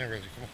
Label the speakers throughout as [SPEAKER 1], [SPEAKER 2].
[SPEAKER 1] Hey, Rosie, come on.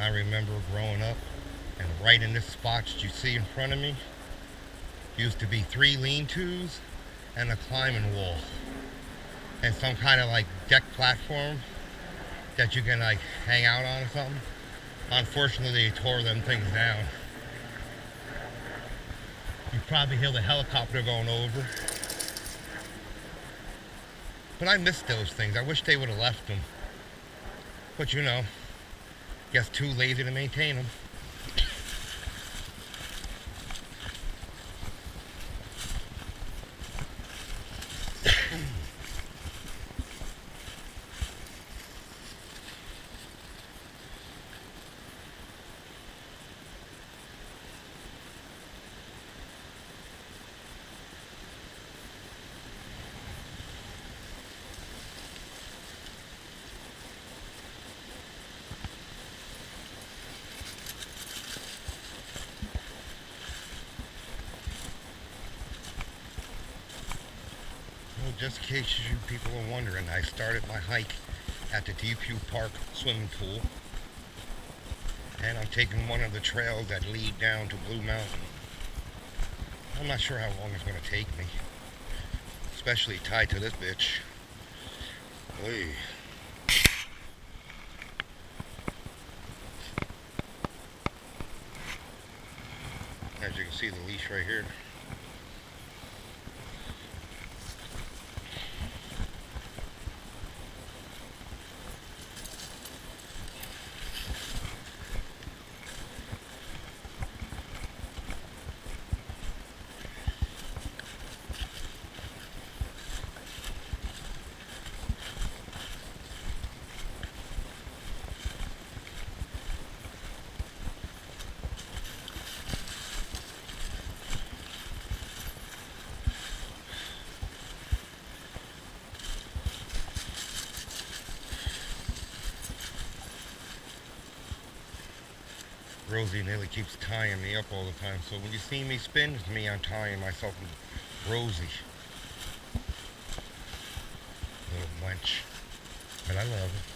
[SPEAKER 1] I remember growing up, and right in this spot that you see in front of me used to be three lean-tos and a climbing wall and some kind of like deck platform that you can like hang out on or something. Unfortunately, they tore them things down. You probably hear the helicopter going over. But I miss those things. I wish they would have left them. But you know, guess too lazy to maintain them. Well, just in case you people are wondering, I started my hike at the Depew Park swimming pool, and I'm taking one of the trails that lead down to Blue Mountain. I'm not sure how long it's going to take me, especially tied to this bitch. Oy. As you can see, the leash right here. Rosie nearly keeps tying me up all the time. So when you see me spin, it's me untying myself and Rosie. Little wench. But I love her.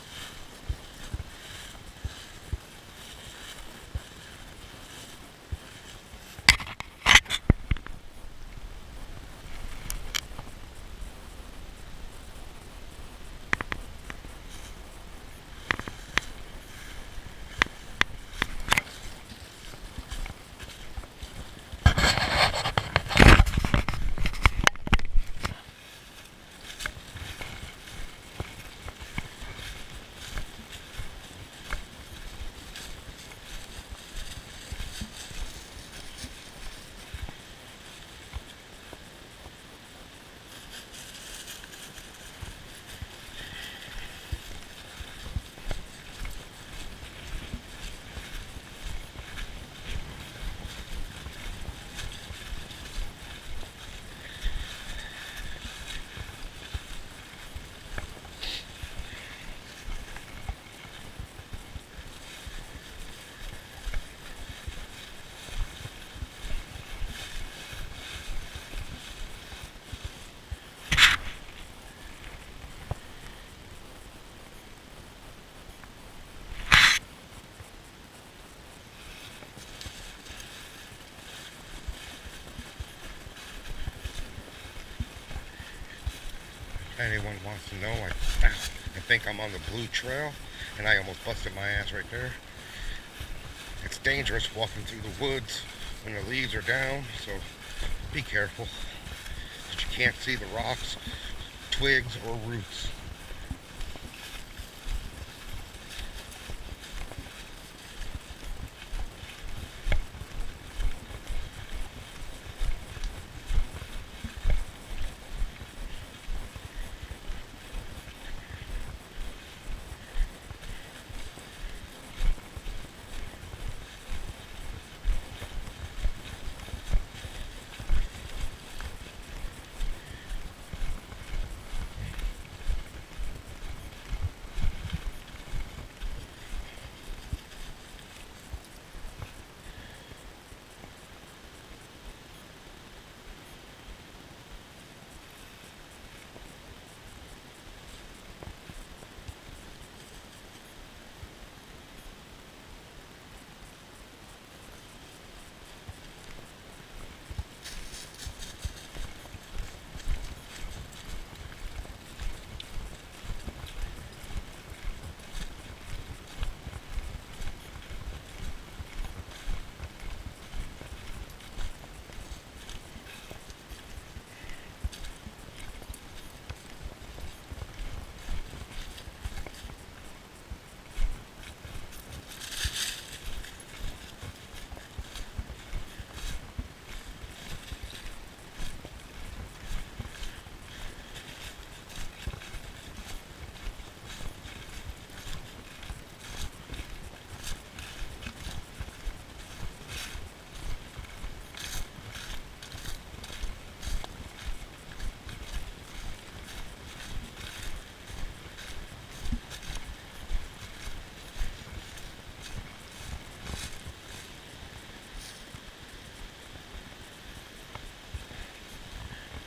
[SPEAKER 1] If anyone wants to know, I think I'm on the blue trail, and I almost busted my ass right there. It's dangerous walking through the woods when the leaves are down, so be careful. But you can't see the rocks, twigs, or roots.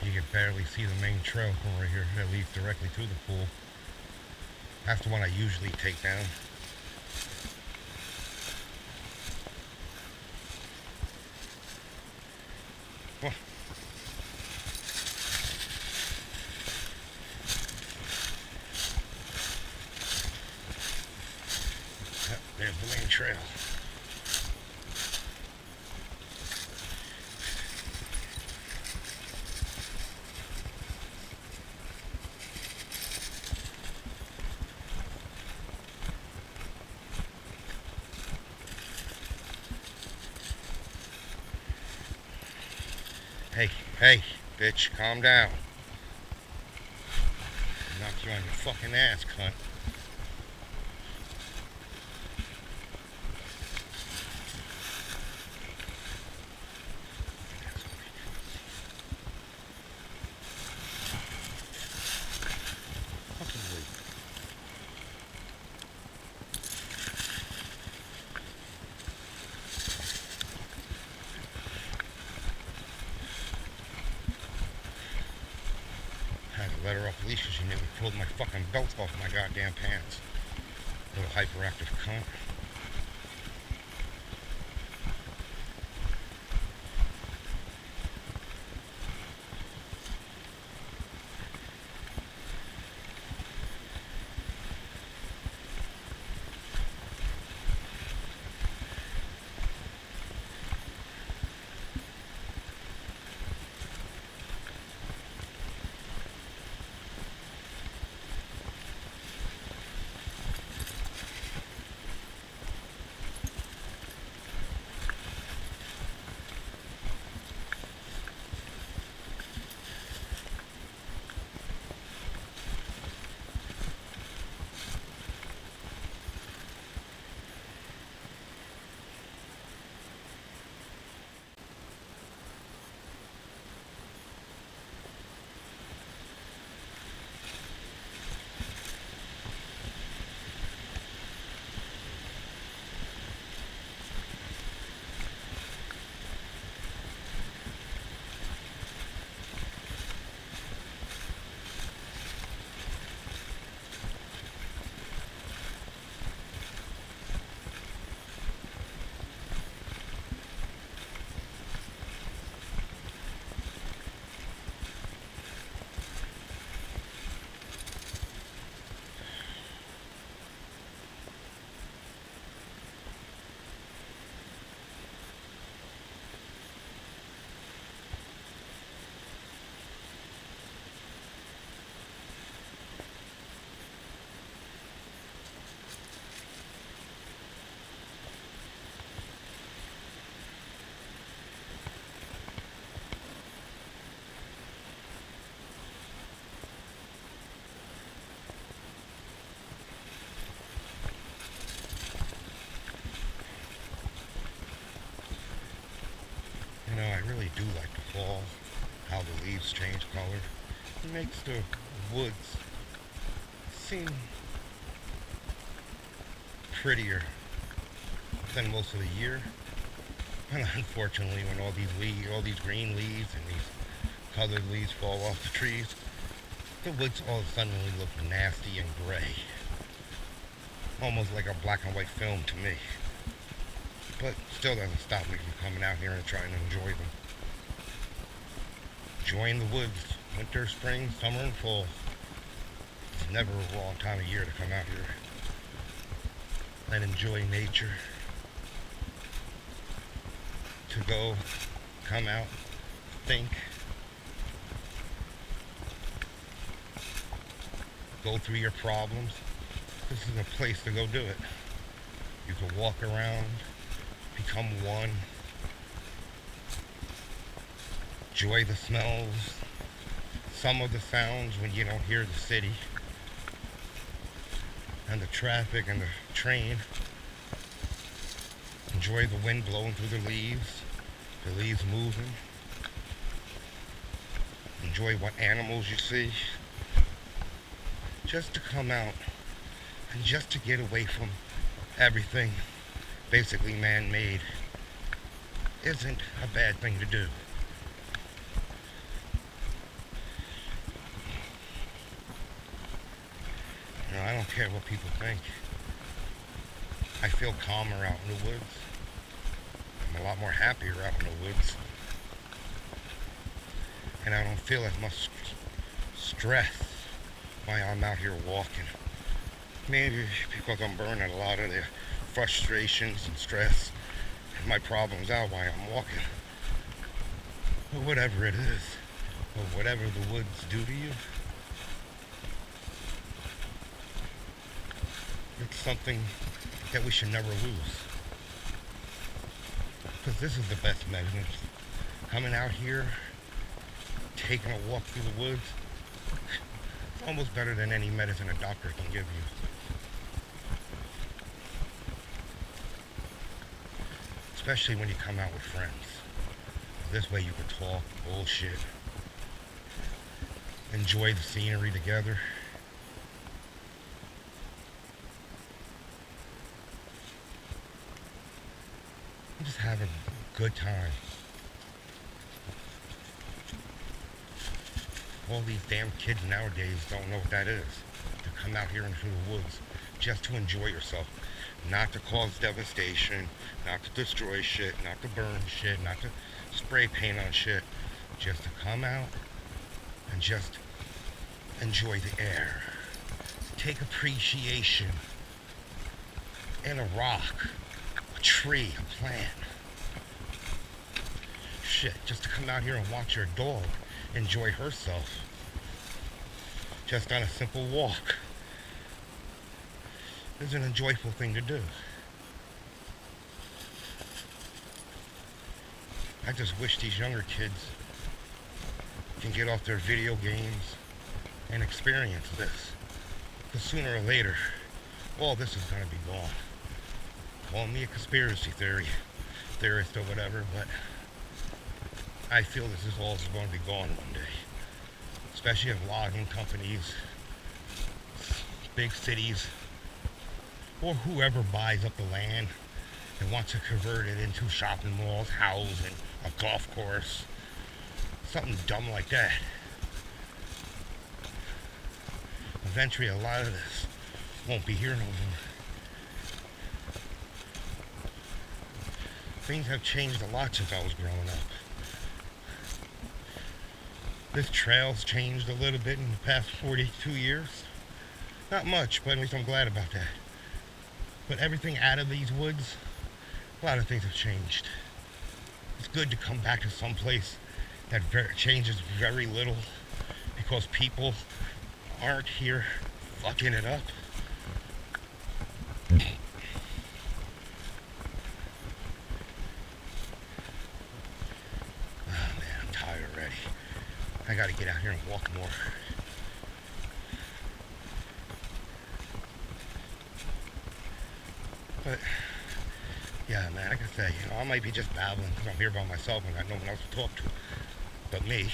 [SPEAKER 1] You can barely see the main trail from right here that leads directly to the pool. That's the one I usually take down. Well, there's the main trail. Hey, hey, bitch, calm down. Knock you on your fucking ass, cunt. Fucking wait. let her off the leash because she nearly pulled my fucking belt off my goddamn pants. Little hyperactive cunt. You know, I really do like the fall, how the leaves change color. It makes the woods seem prettier than most of the year. And unfortunately, when all these green leaves and these colored leaves fall off the trees, the woods all suddenly look nasty and gray. Almost like a black and white film to me. But still doesn't stop me from coming out here and trying to enjoy them. Enjoying the woods, winter, spring, summer, and fall. It's never a wrong time of year to come out here and enjoy nature. To go, come out, think, go through your problems. This is a place to go do it. You can walk around, become one, enjoy the smells, some of the sounds when you don't hear the city, and the traffic and the train. Enjoy the wind blowing through the leaves moving. Enjoy what animals you see. Just to come out and just to get away from everything basically man-made isn't a bad thing to do. You know, I don't care what people think. I feel calmer out in the woods. I'm a lot more happier out in the woods. And I don't feel as much stress while I'm out here walking. Maybe because I'm burning a lot of the frustrations and stress and my problems out while I'm walking. But whatever it is, or whatever the woods do to you, it's something that we should never lose. Because this is the best medicine. Coming out here, taking a walk through the woods, it's almost better than any medicine a doctor can give you. Especially when you come out with friends. This way you can talk bullshit, enjoy the scenery together. Just have a good time. all these damn kids nowadays don't know what that is. To come out here into the woods just to enjoy yourself. Not to cause devastation, not to destroy shit, not to burn shit, not to spray paint on shit. Just to come out and just enjoy the air. Take appreciation in a rock, a tree, a plant. Shit, just to come out here and watch your dog enjoy herself. Just on a simple walk. It's an enjoyable thing to do. I just wish these younger kids can get off their video games and experience this. Because sooner or later, all this is going to be gone. Call me a conspiracy theorist or whatever, but I feel this is all going to be gone one day. Especially if logging companies, big cities, or whoever buys up the land and wants to convert it into shopping malls, housing, a golf course, something dumb like that. Eventually a lot of this won't be here no more. Things have changed a lot since I was growing up. This trail's changed a little bit in the past 42 years. Not much, but at least I'm glad about that. But everything out of these woods, a lot of things have changed. It's good to come back to some place that changes very little because people aren't here fucking it up. Oh man, I'm tired already. I gotta get out here and walk more. But, yeah, man, like I say, I might be just babbling because I'm here by myself and got no one else to talk to but me.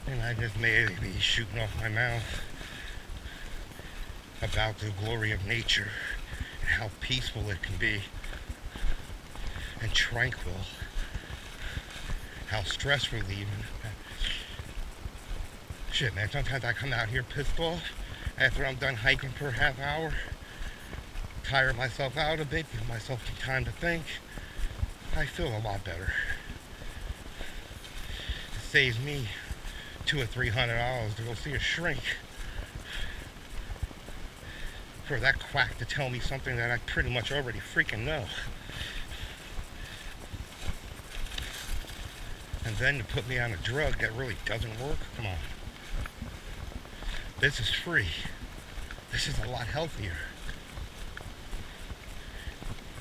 [SPEAKER 1] And I just may be shooting off my mouth about the glory of nature and how peaceful it can be and tranquil, how stress relieving. Shit, man, sometimes I come out here pissed off after I'm done hiking for a half hour, tire myself out a bit, give myself some time to think. I feel a lot better. It saves me $200 or $300 to go see a shrink for that quack to tell me something that I pretty much already freaking know. And then to put me on a drug that really doesn't work? Come on. This is free. This is a lot healthier.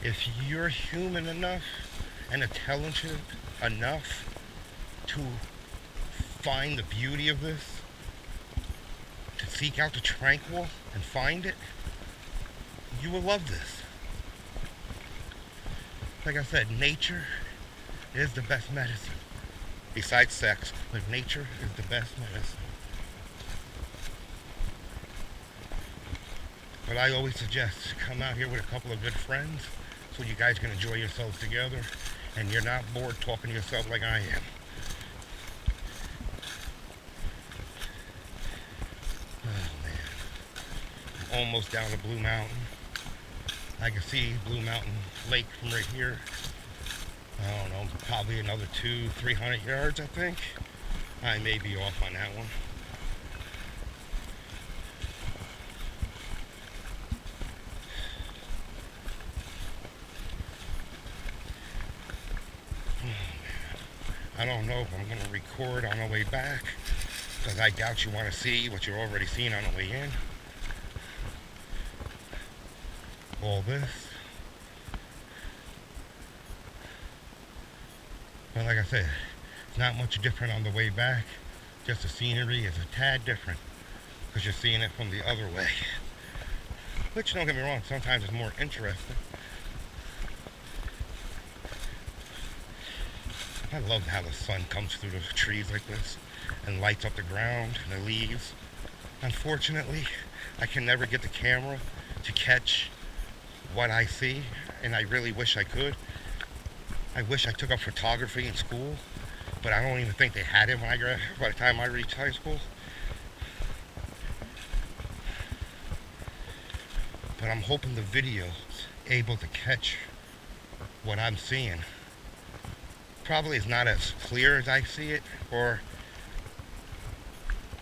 [SPEAKER 1] If you're human enough and intelligent enough to find the beauty of this, to seek out the tranquil and find it, you will love this. Like I said, nature is the best medicine. Besides sex, but nature is the best medicine. But I always suggest come out here with a couple of good friends so you guys can enjoy yourselves together and you're not bored talking to yourself like I am. Oh man. I'm almost down to Blue Mountain. I can see Blue Mountain Lake from right here. I don't know, probably another 200-300 yards, I think. I may be off on that one. I don't know if I'm going to record on the way back, because I doubt you want to see what you're already seeing on the way in. All this. But like I said, it's not much different on the way back. Just the scenery is a tad different, because you're seeing it from the other way. Which, don't get me wrong, sometimes it's more interesting. I love how the sun comes through the trees like this and lights up the ground and the leaves. Unfortunately, I can never get the camera to catch what I see, and I really wish I could. I wish I took up photography in school but I don't even think they had it by the time I reached high school. But I'm hoping the video's able to catch what I'm seeing. Probably is not as clear as I see it, or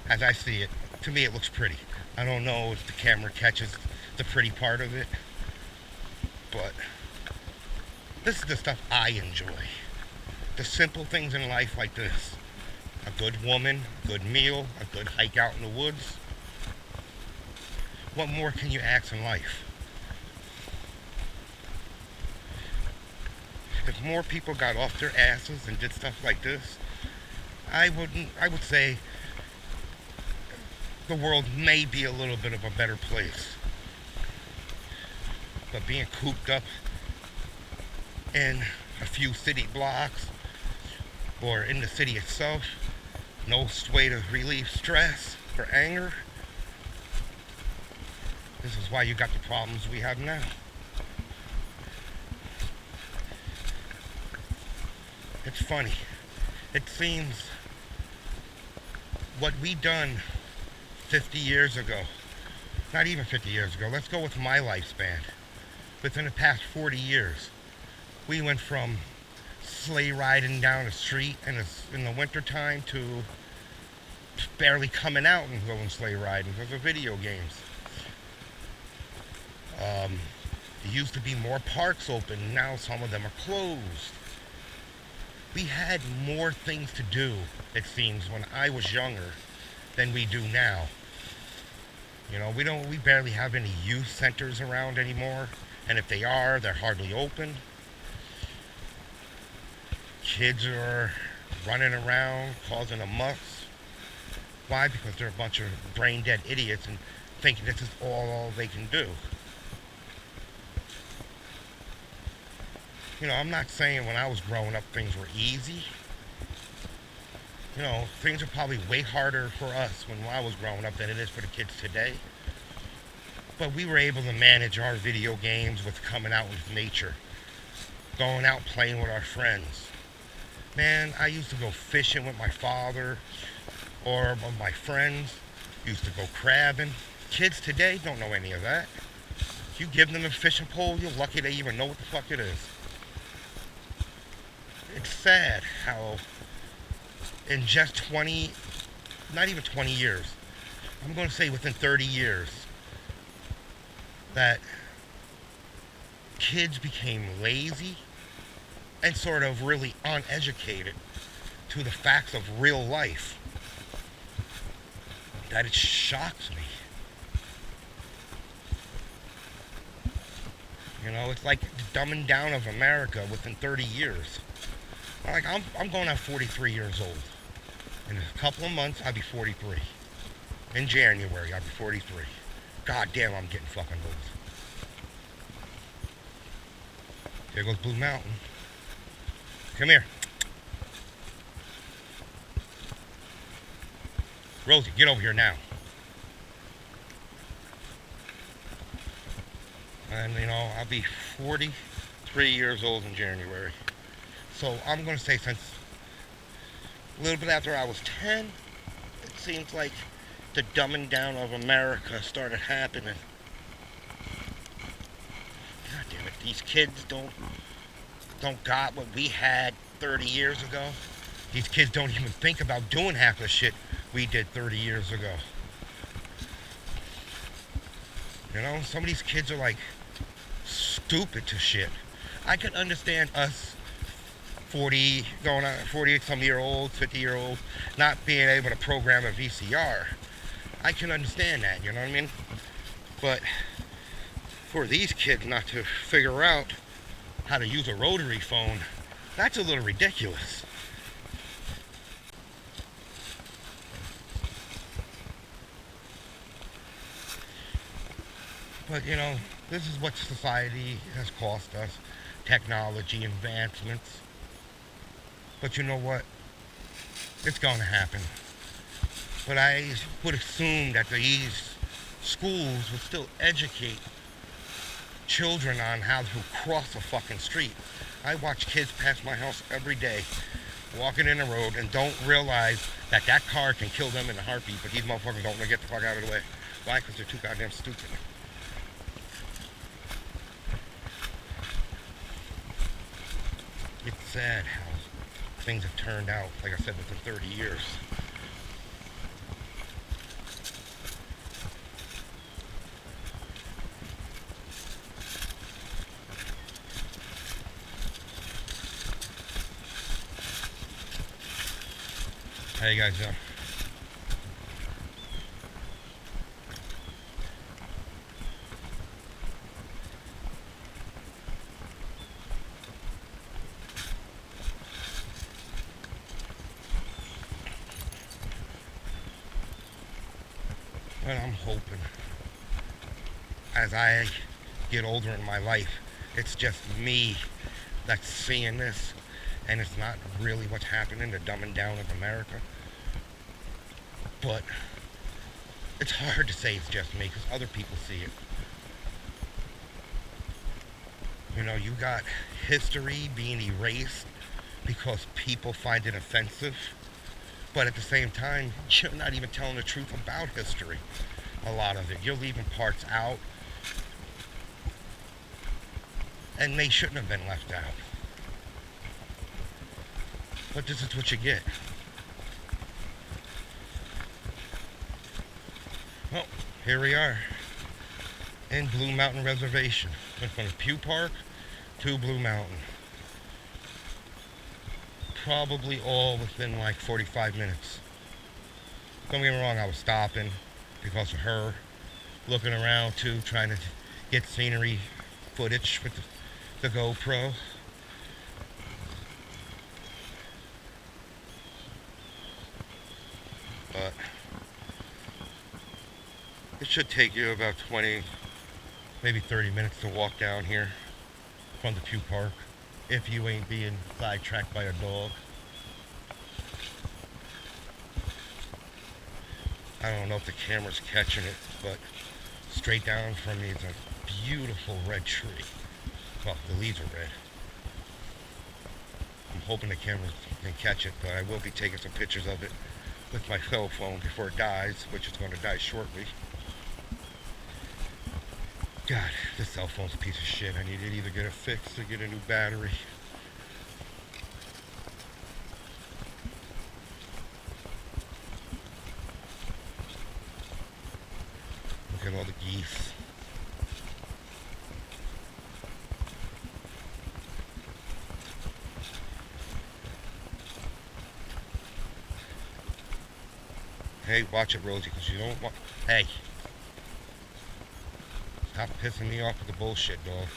[SPEAKER 1] as I see it. To me, it looks pretty. I don't know if the camera catches the pretty part of it, but this is the stuff I enjoy. The simple things in life like this. A good woman, a good meal, a good hike out in the woods. What more can you ask in life? If more people got off their asses and did stuff like this, I would say the world may be a little bit of a better place. But being cooped up in a few city blocks or in the city itself, no way to relieve stress or anger. This is why you got the problems we have now. It's funny. It seems what we done 50 years ago, not even 50 years ago, let's go with my lifespan. Within the past 40 years, we went from sleigh riding down the street in the wintertime to barely coming out and going sleigh riding because of video games. There used to be more parks open, now some of them are closed. We had more things to do, it seems, when I was younger than we do now. You know, we barely have any youth centers around anymore, and if they are, they're hardly open. Kids are running around causing a muss. Why? Because they're a bunch of brain dead idiots and thinking this is all they can do. You know, I'm not saying when I was growing up things were easy. You know, things are probably way harder for us when I was growing up than it is for the kids today. But we were able to manage our video games with coming out with nature. Going out playing with our friends. Man, I used to go fishing with my father or with my friends. Used to go crabbing. Kids today don't know any of that. If you give them a fishing pole, you're lucky they even know what the fuck it is. It's sad how in just 20, not even 20 years, I'm going to say within 30 years, that kids became lazy and sort of really uneducated to the facts of real life. That it shocks me. You know, it's like the dumbing down of America within 30 years. Like, I'm going to 43 years old. In a couple of months, I'll be 43. In January, I'll be 43. God damn, I'm getting fucking old. There goes Blue Mountain. Come here. Rosie, get over here now. And, you know, I'll be 43 years old in January. So I'm going to say since a little bit after I was 10, it seems like the dumbing down of America started happening. God damn it, these kids don't got what we had 30 years ago. These kids don't even think about doing half the shit we did 30 years ago. You know, some of these kids are like stupid to shit. I can understand us 40 some year olds, 50-year-olds not being able to program a VCR. I can understand that, you know what I mean? But for these kids not to figure out how to use a rotary phone, that's a little ridiculous. But, you know, this is what society has cost us. Technology advancements. But you know what? It's going to happen. But I would assume that these schools would still educate children on how to cross a fucking street. I watch kids pass my house every day walking in the road and don't realize that that car can kill them in a heartbeat, but these motherfuckers don't want to get the fuck out of the way. Why? Because they're too goddamn stupid. It's sad how things have turned out, like I said, within 30 years. How you guys doing? Well, I'm hoping as I get older in my life, it's just me that's seeing this, and it's not really what's happening, the dumbing down of America. But it's hard to say it's just me because other people see it. You know, you got history being erased because people find it offensive. But at the same time, you're not even telling the truth about history. A lot of it. You're leaving parts out. And they shouldn't have been left out. But this is what you get. Well, here we are. In Blue Mountain Reservation. Went from Depew Park to Blue Mountain. Probably all within like 45 minutes. Don't get me wrong, I was stopping because of her. Looking around too, trying to get scenery footage with the GoPro. But it should take you about 20, maybe 30 minutes to walk down here from the Depew Park if you ain't being sidetracked by a dog. I don't know if the camera's catching it, but straight down from me is a beautiful red tree. Well, the leaves are red. I'm hoping the camera can catch it, but I will be taking some pictures of it with my cell phone before it dies, which is going to die shortly. God, this cell phone's a piece of shit. I need to either get it fixed or get a new battery. Look at all the geese. Hey, watch it, Rosie, because you don't want... Hey. Stop pissing me off with the bullshit, dog.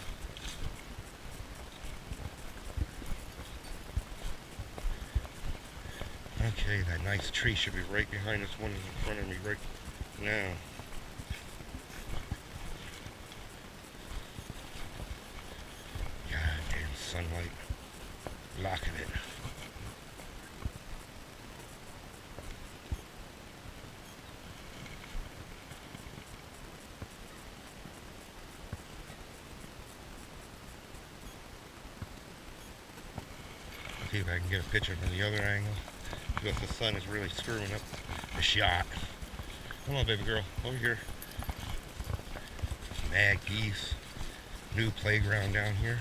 [SPEAKER 1] Okay, that nice tree should be right behind this one in front of me right now. Goddamn sunlight. Blocking it. See if I can get a picture from the other angle, because the sun is really screwing up the shot. Come on, baby girl, over here. Mad geese. New playground down here.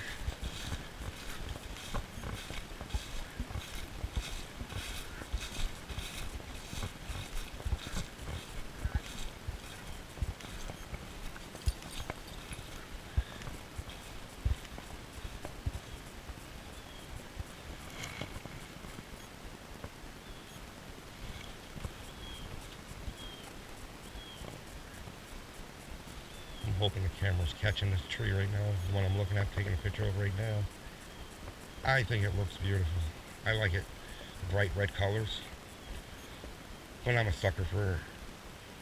[SPEAKER 1] I'm hoping the camera's catching this tree right now, the one I'm looking at, taking a picture of right now. I think it looks beautiful. I like it. Bright red colors. But I'm a sucker for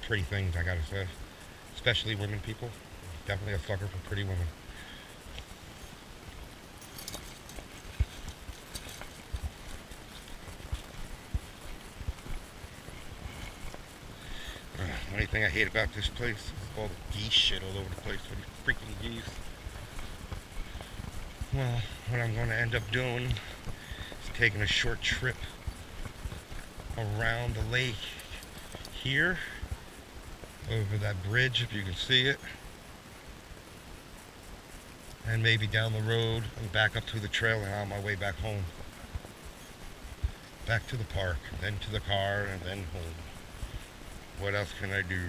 [SPEAKER 1] pretty things, I gotta say. Especially women people. Definitely a sucker for pretty women. The only thing I hate about this place is all the geese shit all over the place with the freaking geese. Well, what I'm going to end up doing is taking a short trip around the lake here, over that bridge if you can see it, and maybe down the road and back up to the trail and on my way back home. Back to the park, then to the car, and then home. What else can I do?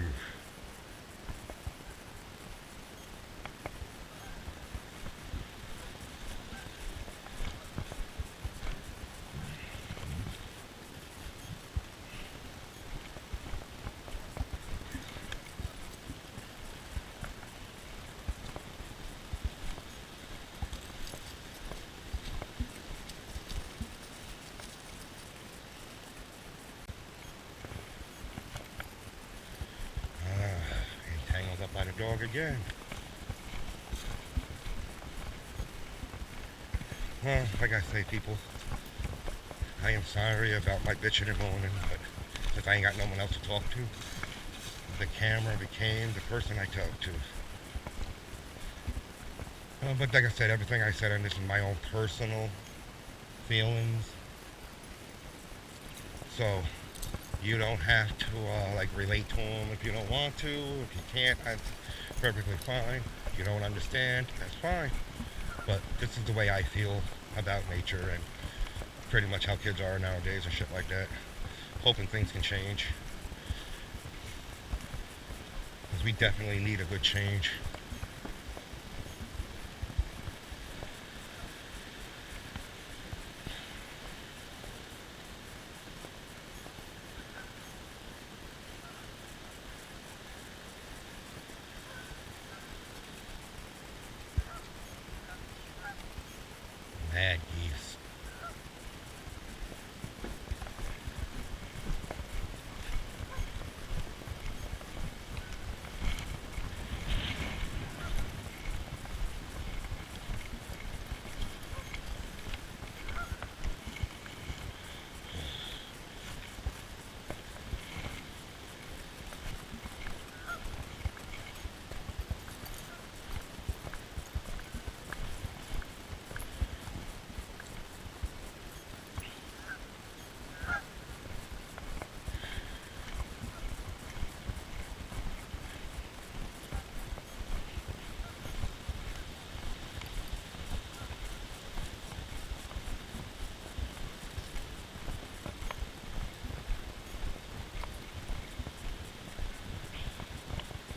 [SPEAKER 1] Tangled up by the dog again. Well, like I say, people, I am sorry about my bitching and moaning, but if I ain't got no one else to talk to, the camera became the person I talk to. But like I said, everything I said on this is my own personal feelings. So you don't have to like relate to them if you don't want to. If you can't, that's perfectly fine. If you don't understand, that's fine. But this is the way I feel about nature and pretty much how kids are nowadays and shit like that. Hoping things can change, because we definitely need a good change. Mad geese.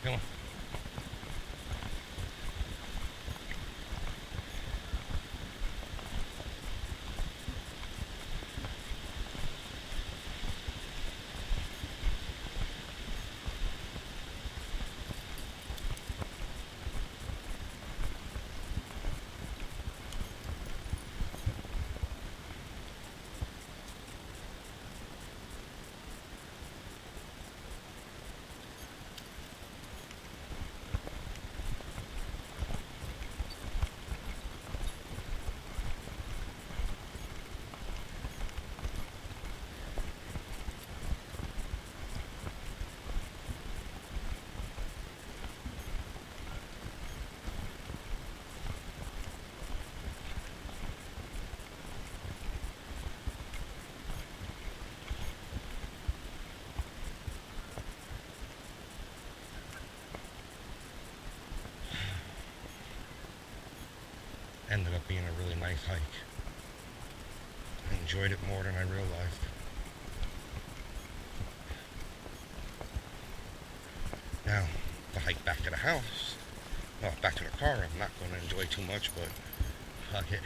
[SPEAKER 1] Come on. Ended up being a really nice hike. I enjoyed it more than I realized. Now, the hike back to the house, well, back to the car, I'm not going to enjoy too much, but fuck it.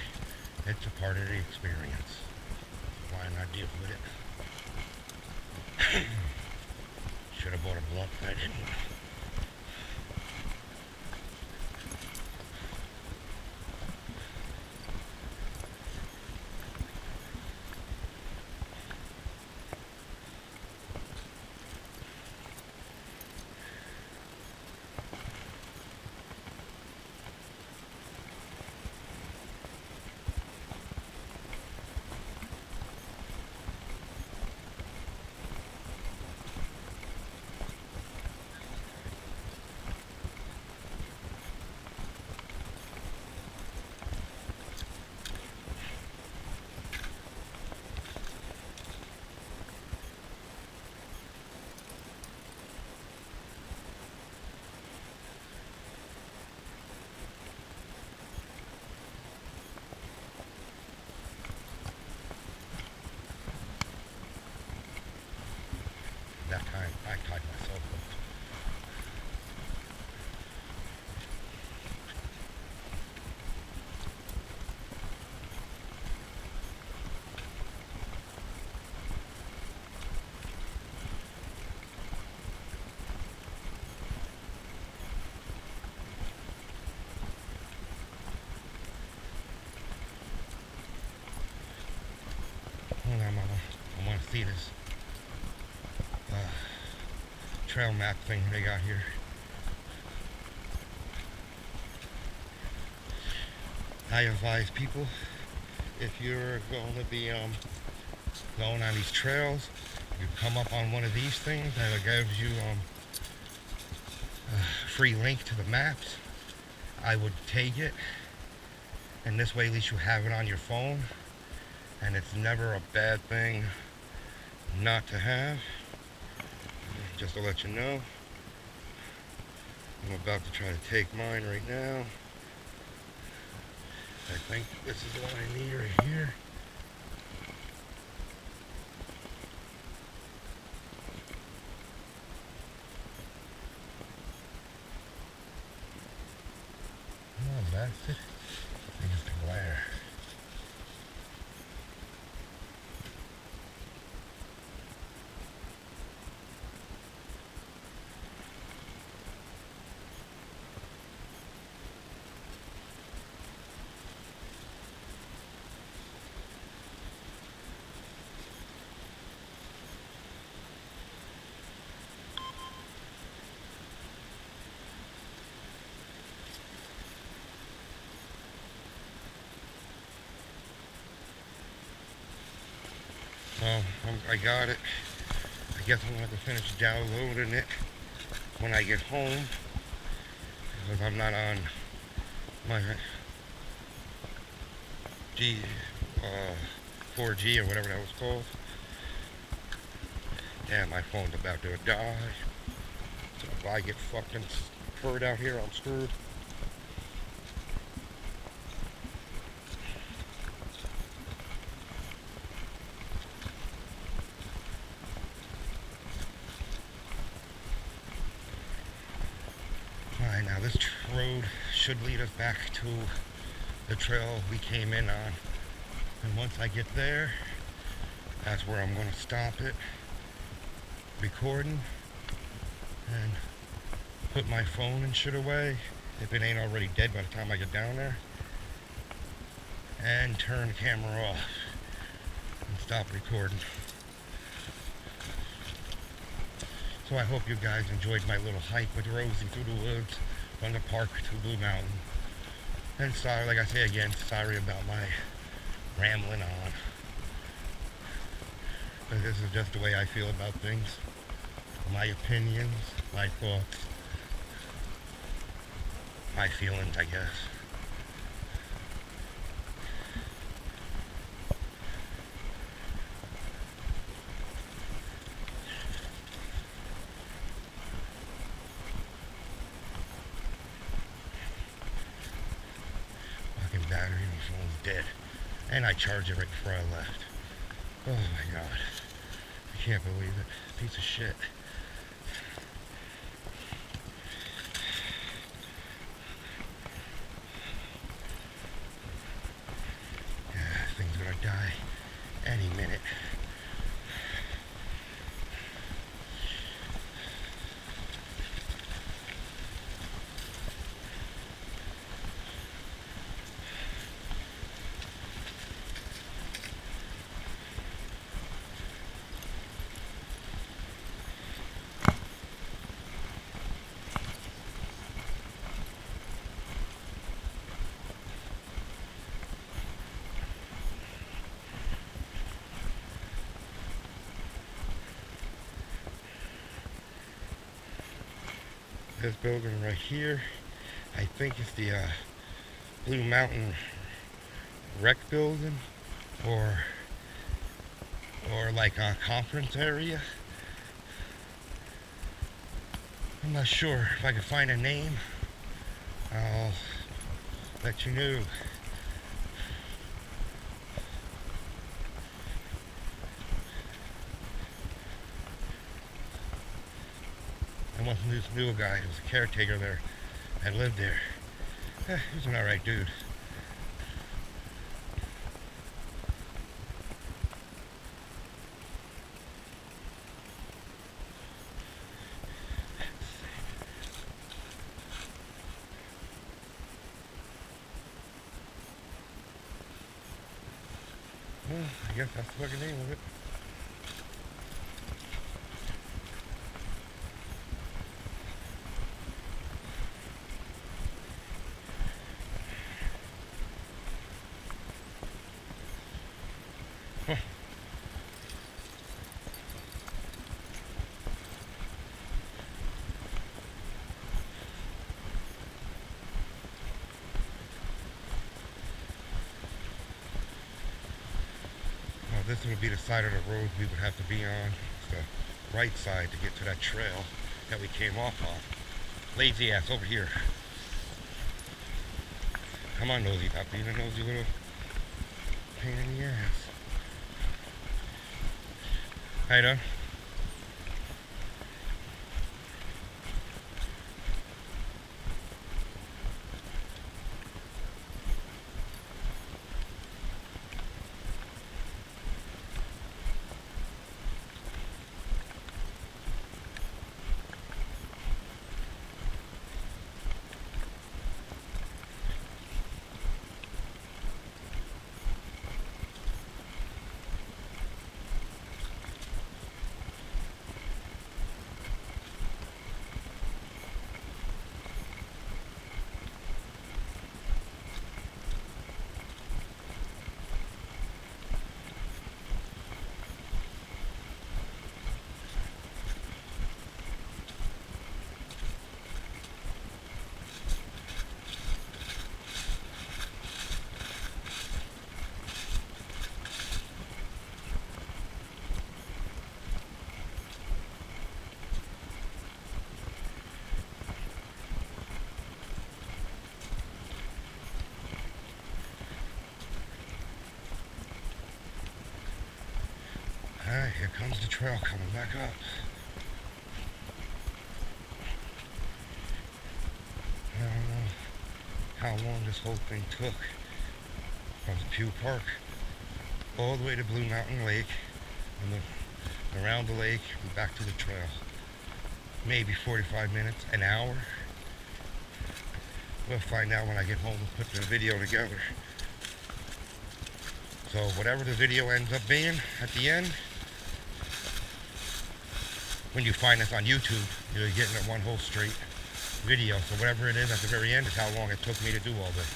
[SPEAKER 1] It's a part of the experience. Why not deal with it? Should have bought a blunt, but I didn't. tied myself up. Hold on, Mama. I want to see this trail map thing they got here. I advise people, if you're going to be going on these trails, you come up on one of these things that gives you a free link to the maps. I would take it, and this way at least you have it on your phone, and it's never a bad thing not to have. Just to let you know, I'm about to try to take mine right now. I think this is the one I need right here. Oh, that's it. I just glare. I got it. I guess I'm going to have to finish downloading it when I get home, because I'm not on my 4G or whatever that was called. Yeah, my phone's about to die. So if I get fucking spurred out here, I'm screwed. Alright, now this road should lead us back to the trail we came in on. And once I get there, that's where I'm going to stop it, recording, and put my phone and shit away, if it ain't already dead by the time I get down there, and turn the camera off and stop recording. So I hope you guys enjoyed my little hike with Rosie through the woods from the park to Blue Mountain. And sorry, like I say again, sorry about my rambling on. But this is just the way I feel about things. My opinions, my thoughts, my feelings, I guess. Battery in my phone's dead, and I charged it right before I left. Oh my god, I can't believe it. Piece of shit. Yeah, this thing's gonna die any minute. This building right here, I think it's the Blue Mountain Rec building, or like a conference area. I'm not sure. If I can find a name, I'll let you know. someone who knew a guy who was a caretaker there and lived there. He was an alright dude. Well, I guess that's the fucking name of it. Huh. Well, this would be the side of the road we would have to be on. It's the right side to get to that trail that we came off on. Lazy ass over here. Come on, nosy, stop being a nosy little pain in the ass. How you doing? Alright, here comes the trail coming back up. I don't know how long this whole thing took from Depew Park all the way to Blue Mountain Lake and then around the lake and back to the trail. Maybe 45 minutes, an hour. We'll find out when I get home and put the video together. So whatever the video ends up being at the end, when you find this on YouTube, you're getting it one whole straight video. So whatever it is at the very end is how long it took me to do all this.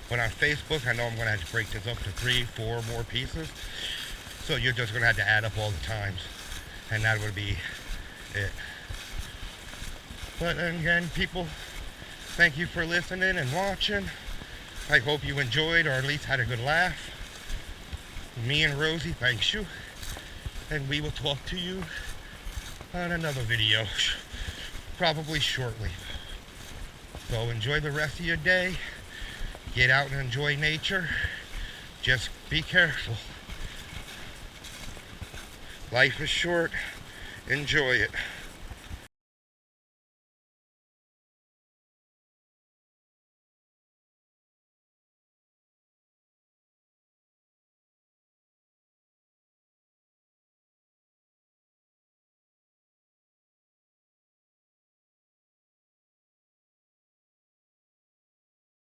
[SPEAKER 1] But on Facebook, I know I'm going to have to break this up to 3, 4 more pieces. So you're just going to have to add up all the times. And that would be it. But again, people, thank you for listening and watching. I hope you enjoyed or at least had a good laugh. Me and Rosie, thanks you. And we will talk to you on another video, probably shortly. So enjoy the rest of your day. Get out and enjoy nature. Just be careful. Life is short. Enjoy it.